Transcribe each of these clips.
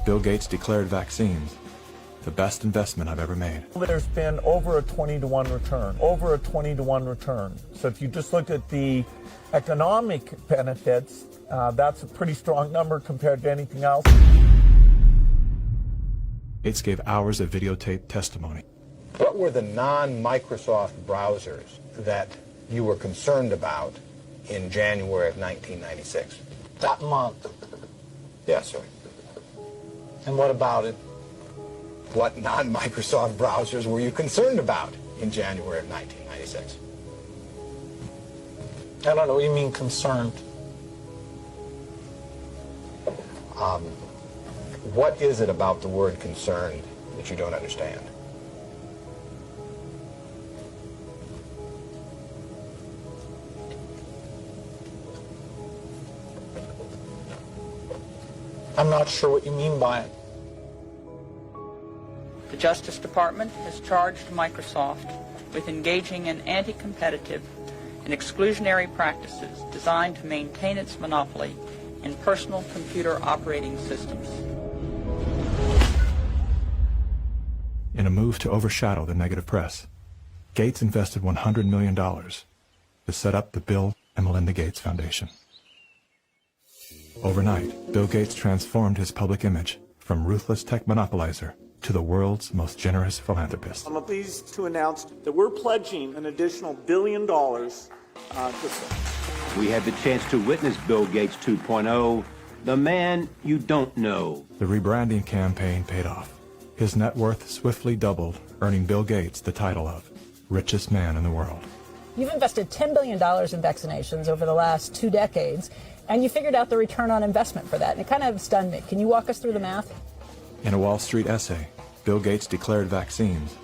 Bill Gates declared vaccines the best investment I've ever made. There's been over a 20-to-1 return, over a 20-to-1 return. So if you just look at the economic benefits, that's a pretty strong number compared to anything else. Gates gave hours of videotaped testimony. What were the non-Microsoft browsers that you were concerned about in January of 1996? That month. Yes, sir. And what about it? What non-Microsoft browsers were you concerned about in January of 1996? I don't know what you mean concerned. What is it about the word concerned that you don't understand? I'm not sure what you mean by it. The Justice Department has charged Microsoft with engaging in anti-competitive and exclusionary practices designed to maintain its monopoly in personal computer operating systems. In a move to overshadow the negative press, Gates invested $100 million to set up the Bill and Melinda Gates Foundation. Overnight, Bill Gates transformed his public image from ruthless tech monopolizer to the world's most generous philanthropist. I'm pleased to announce that we're pledging an additional $1 billion We had the chance to witness Bill Gates 2.0, the man you don't know. The rebranding campaign paid off. His net worth swiftly doubled, earning Bill Gates the title of richest man in the world. You've invested $10 billion in vaccinations over the last 2 decades, and you figured out the return on investment for that, and it kind of stunned me. Can you walk us through the math? In a Wall Street essay, Bill Gates declared vaccines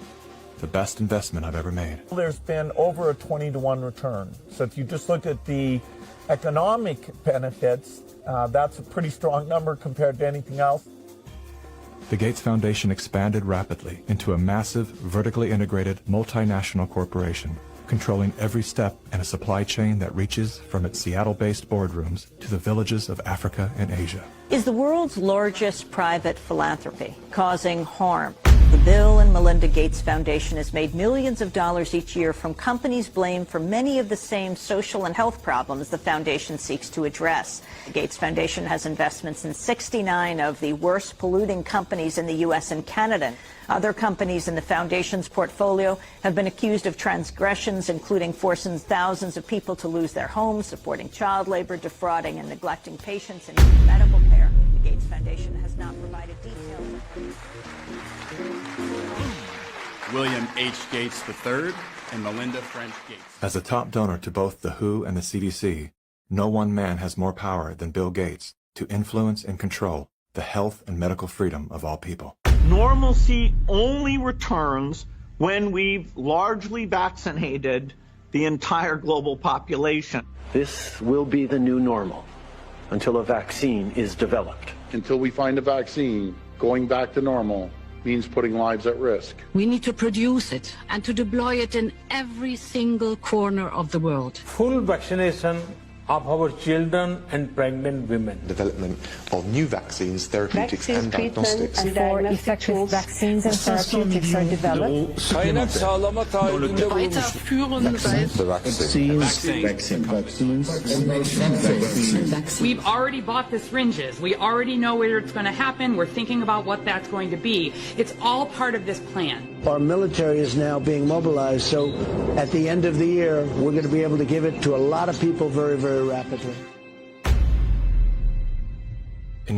the best investment I've ever made. There's been over a 20-to-1 return. So if you just look at the economic benefits, that's a pretty strong number compared to anything else. The Gates Foundation expanded rapidly into a massive, vertically integrated, multinational corporation, controlling every step in a supply chain that reaches from its Seattle-based boardrooms to the villages of Africa and Asia. Is the world's largest private philanthropy causing harm? The Bill and Melinda Gates Foundation has made millions of dollars each year from companies blamed for many of the same social and health problems the foundation seeks to address. The Gates Foundation has investments in 69 of the worst polluting companies in the U.S. and Canada. Other companies in the foundation's portfolio have been accused of transgressions, including forcing thousands of people to lose their homes, supporting child labor, defrauding and neglecting patients in medical care. The Gates Foundation has not provided details. William H. Gates III and Melinda French Gates. As a top donor to both the WHO and the CDC, no one man has more power than Bill Gates to influence and control the health and medical freedom of all people. Normalcy only returns when we've largely vaccinated the entire global population. This will be the new normal until a vaccine is developed. Until we find a vaccine, going back to normal means putting lives at risk. We need to produce it and to deploy it in every single corner of the world. Full vaccination of our children and pregnant women. Development of new vaccines, therapeutics and diagnostics. Before effective vaccines and therapeutics are developed. We've already bought the syringes. We already know where it's going to happen. We're thinking about what that's going to be. It's all part of this plan. Our military is now being mobilized, so at the end of the year, we're going to be able to give it to a lot of people very, very rapidly. In